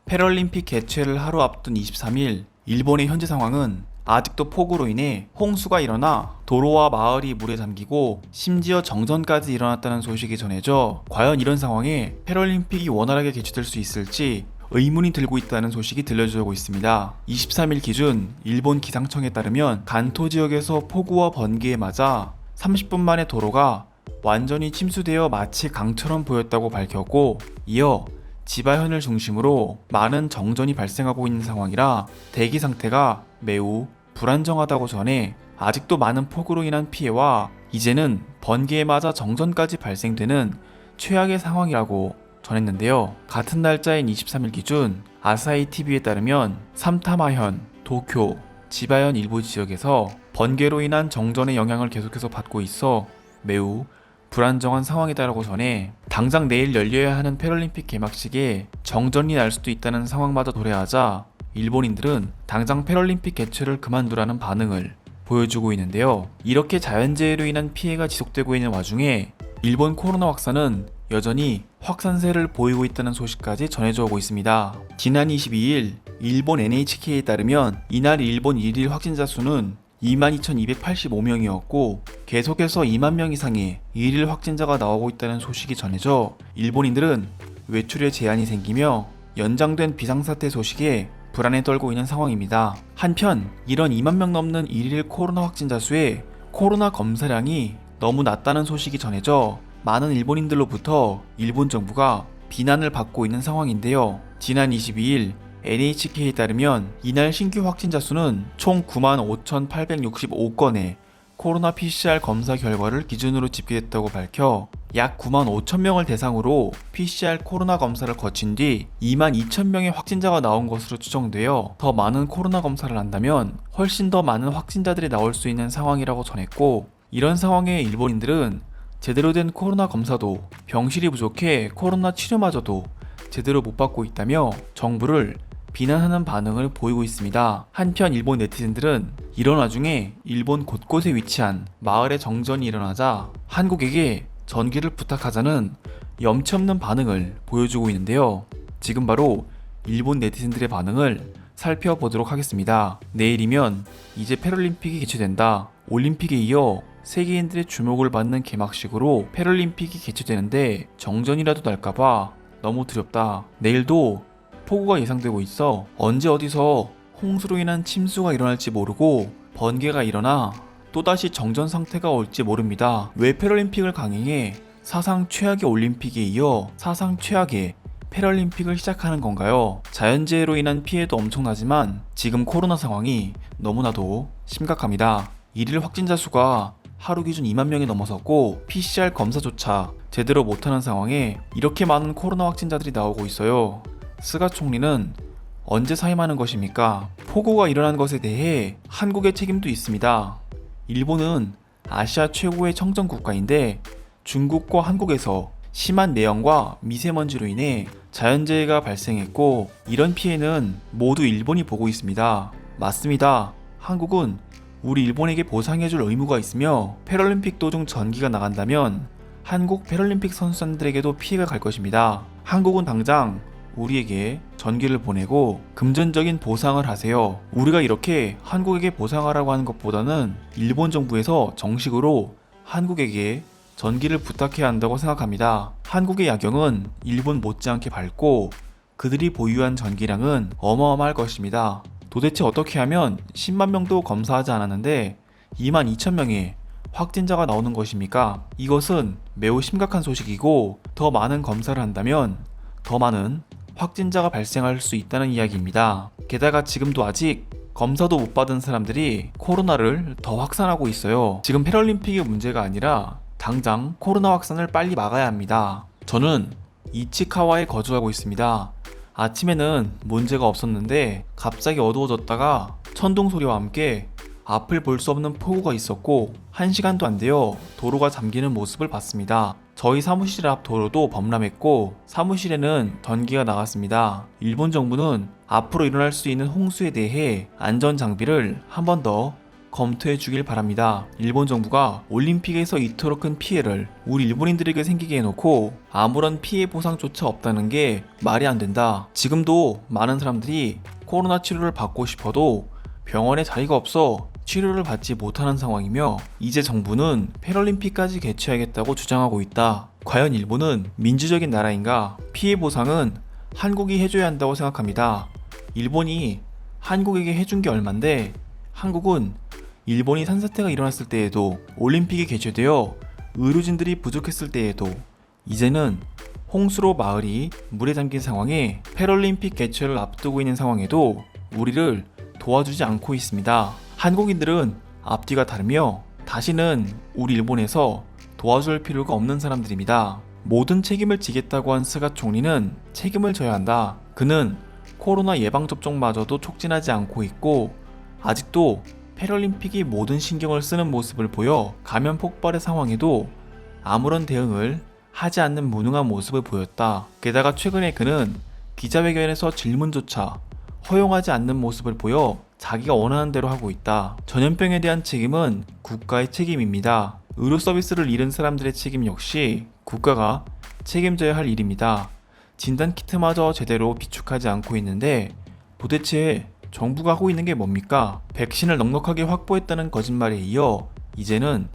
패럴림픽 개최를 하루 앞둔 23일, 일본의 현재 상황은 아직도 폭우로 인해 홍수가 일어나 도로와 마을이 물에 잠기고 심지어 정전까지 일어났다는 소식이 전해져 과연 이런 상황에 패럴림픽이 원활하게 개최될 수 있을지 의문이 들고 있다는 소식이 들려주고 있습니다. 23일 기준 일본 기상청에 따르면 간토 지역에서 폭우와 번개에 맞아 30분 만에 도로가 완전히 침수되어 마치 강처럼 보였다고 밝혔고, 이어 지바현을 중심으로 많은 정전이 발생하고 있는 상황이라 대기 상태가 매우 불안정하다고 전해 아직도 많은 폭우로 인한 피해와 이제는 번개에 맞아 정전까지 발생되는 최악의 상황이라고 전했는데요. 같은 날짜인 23일 기준 아사히 TV에 따르면 삼타마현, 도쿄, 지바현 일부 지역에서 번개로 인한 정전의 영향을 계속해서 받고 있어 매우 불안정한 상황이다라고 전해 당장 내일 열려야 하는 패럴림픽 개막식에 정전이 날 수도 있다는 상황마저 도래하자 일본인들은 당장 패럴림픽 개최를 그만두라는 반응을 보여주고 있는데요. 이렇게 자연재해로 인한 피해가 지속되고 있는 와중에 일본 코로나 확산은 여전히 확산세를 보이고 있다는 소식까지 전해져 오고 있습니다. 지난 22일 일본 NHK에 따르면 이날 일본 일일 확진자 수는 22,285명이었고 계속해서 2만 명 이상의 일일 확진자가 나오고 있다는 소식이 전해져 일본인들은 외출에 제한이 생기며 연장된 비상사태 소식에 불안에 떨고 있는 상황입니다. 한편 이런 2만 명 넘는 일일 코로나 확진자 수에 코로나 검사량이 너무 낮다는 소식이 전해져 많은 일본인들로부터 일본 정부가 비난을 받고 있는 상황인데요. 지난 22일 NHK에 따르면 이날 신규 확진자 수는 총 95,865건의 코로나 PCR 검사 결과를 기준으로 집계됐다고 밝혀 약 95,000명을 대상으로 PCR 코로나 검사를 거친 뒤 22,000명의 확진자가 나온 것으로 추정되어 더 많은 코로나 검사를 한다면 훨씬 더 많은 확진자들이 나올 수 있는 상황이라고 전했고, 이런 상황에 일본인들은 제대로 된 코로나 검사도 병실이 부족해 코로나 치료마저도 제대로 못 받고 있다며 정부를 비난하는 반응을 보이고 있습니다. 한편 일본 네티즌들은 이런 와중에 일본 곳곳에 위치한 마을의 정전이 일어나자 한국에게 전기를 부탁하자는 염치 없는 반응을 보여주고 있는데요. 지금 바로 일본 네티즌들의 반응을 살펴보도록 하겠습니다. 내일이면 이제 패럴림픽이 개최된다. 올림픽에 이어 세계인들의 주목을 받는 개막식으로 패럴림픽이 개최되는데 정전이라도 날까봐 너무 두렵다. 내일도 폭우가 예상되고 있어 언제 어디서 홍수로 인한 침수가 일어날지 모르고 번개가 일어나 또다시 정전 상태가 올지 모릅니다. 왜 패럴림픽을 강행해 사상 최악의 올림픽에 이어 사상 최악의 패럴림픽을 시작하는 건가요? 자연재해로 인한 피해도 엄청나지만 지금 코로나 상황이 너무나도 심각합니다. 일일 확진자 수가 하루 기준 2만 명이 넘어섰고 PCR 검사조차 제대로 못하는 상황에 이렇게 많은 코로나 확진자들이 나오고 있어요. 스가 총리는 언제 사임하는 것입니까? 폭우가 일어난 것에 대해 한국의 책임도 있습니다. 일본은 아시아 최고의 청정 국가인데 중국과 한국에서 심한 내연과 미세먼지로 인해 자연재해가 발생했고 이런 피해는 모두 일본이 보고 있습니다. 맞습니다. 한국은 우리 일본에게 보상해줄 의무가 있으며 패럴림픽 도중 전기가 나간다면 한국 패럴림픽 선수단들에게도 피해가 갈 것입니다. 한국은 당장 우리에게 전기를 보내고 금전적인 보상을 하세요. 우리가 이렇게 한국에게 보상하라고 하는 것보다는 일본 정부에서 정식으로 한국에게 전기를 부탁해야 한다고 생각합니다. 한국의 야경은 일본 못지않게 밝고 그들이 보유한 전기량은 어마어마할 것입니다. 도대체 어떻게 하면 10만 명도 검사하지 않았는데 22,000명의 확진자가 나오는 것입니까? 이것은 매우 심각한 소식이고 더 많은 검사를 한다면 더 많은 확진자가 발생할 수 있다는 이야기입니다. 게다가 지금도 아직 검사도 못 받은 사람들이 코로나를 더 확산하고 있어요. 지금 패럴림픽의 문제가 아니라 당장 코로나 확산을 빨리 막아야 합니다. 저는 이치카와에 거주하고 있습니다. 아침에는 문제가 없었는데 갑자기 어두워졌다가 천둥 소리와 함께 앞을 볼 수 없는 폭우가 있었고 1시간도 안 되어 도로가 잠기는 모습을 봤습니다. 저희 사무실 앞 도로도 범람했고 사무실에는 전기가 나갔습니다. 일본 정부는 앞으로 일어날 수 있는 홍수에 대해 안전 장비를 한 번 더 검토해 주길 바랍니다. 일본 정부가 올림픽에서 이토록 큰 피해를 우리 일본인들에게 생기게 해놓고 아무런 피해 보상조차 없다는 게 말이 안 된다. 지금도 많은 사람들이 코로나 치료를 받고 싶어도 병원에 자리가 없어 치료를 받지 못하는 상황이며, 이제 정부는 패럴림픽까지 개최하겠다고 주장하고 있다. 과연 일본은 민주적인 나라인가? 피해 보상은 한국이 해줘야 한다고 생각합니다. 일본이 한국에게 해준 게 얼만데, 한국은 일본이 산사태가 일어났을 때에도, 올림픽이 개최되어 의료진들이 부족했을 때에도, 이제는 홍수로 마을이 물에 잠긴 상황에 패럴림픽 개최를 앞두고 있는 상황에도 우리를 도와주지 않고 있습니다. 한국인들은 앞뒤가 다르며 다시는 우리 일본에서 도와줄 필요가 없는 사람들입니다. 모든 책임을 지겠다고 한 스가 총리는 책임을 져야 한다. 그는 코로나 예방접종마저도 촉진하지 않고 있고, 아직도 패럴림픽이 모든 신경을 쓰는 모습을 보여 감염 폭발의 상황에도 아무런 대응을 하지 않는 무능한 모습을 보였다. 게다가 최근에 그는 기자회견에서 질문조차 허용하지 않는 모습을 보여 자기가 원하는 대로 하고 있다. 전염병에 대한 책임은 국가의 책임입니다. 의료 서비스를 잃은 사람들의 책임 역시 국가가 책임져야 할 일입니다. 진단키트마저 제대로 비축하지 않고 있는데 도대체 정부가 하고 있는 게 뭡니까? 백신을 넉넉하게 확보했다는 거짓말에 이어 이제는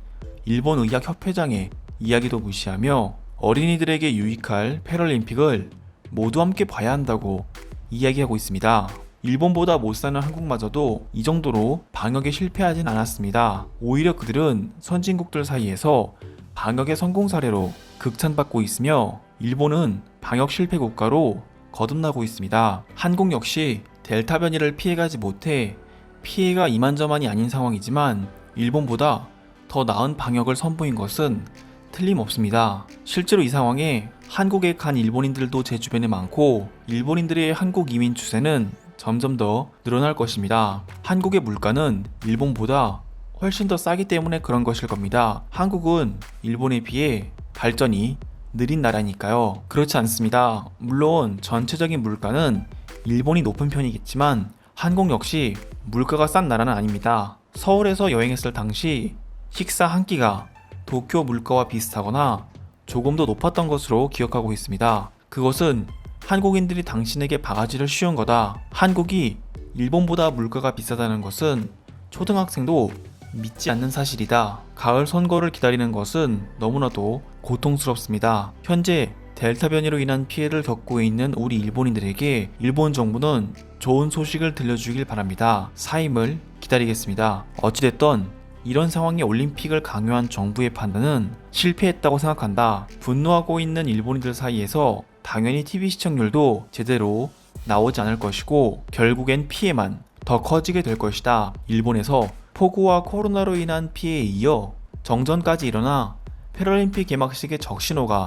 일본 의학협회장의 이야기도 무시하며 어린이들에게 유익할 패럴림픽을 모두 함께 봐야 한다고 이야기하고 있습니다. 일본보다 못 사는 한국마저도 이 정도로 방역에 실패하진 않았습니다. 오히려 그들은 선진국들 사이에서 방역의 성공 사례로 극찬받고 있으며, 일본은 방역 실패 국가로 거듭나고 있습니다. 한국 역시 델타 변이를 피해가지 못해 피해가 이만저만이 아닌 상황이지만 일본보다 더 나은 방역을 선보인 것은 틀림없습니다. 실제로 이 상황에 한국에 간 일본인들도 제 주변에 많고, 일본인들의 한국 이민 추세는 점점 더 늘어날 것입니다. 한국의 물가는 일본보다 훨씬 더 싸기 때문에 그런 것일 겁니다. 한국은 일본에 비해 발전이 느린 나라니까요. 그렇지 않습니다. 물론 전체적인 물가는 일본이 높은 편이겠지만 한국 역시 물가가 싼 나라는 아닙니다. 서울에서 여행했을 당시 식사 한 끼가 도쿄 물가와 비슷하거나 조금 더 높았던 것으로 기억하고 있습니다. 그것은 한국인들이 당신에게 바가지를 씌운 거다. 한국이 일본보다 물가가 비싸다는 것은 초등학생도 믿지 않는 사실이다. 가을 선거를 기다리는 것은 너무나도 고통스럽습니다. 현재 델타 변이로 인한 피해를 겪고 있는 우리 일본인들에게 일본 정부는 좋은 소식을 들려주길 바랍니다. 사임을 기다리겠습니다. 어찌됐던 이런 상황에 올림픽을 강요한 정부의 판단은 실패했다고 생각한다. 분노하고 있는 일본인들 사이에서 당연히 TV 시청률도 제대로 나오지 않을 것이고 결국엔 피해만 더 커지게 될 것이다. 일본에서 폭우와 코로나로 인한 피해에 이어 정전까지 일어나 패럴림픽 개막식에 적신호가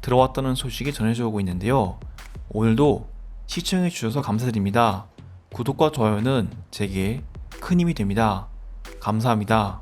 들어왔다는 소식이 전해져 오고 있는데요. 오늘도 시청해 주셔서 감사드립니다. 구독과 좋아요는 제게 큰 힘이 됩니다. 감사합니다.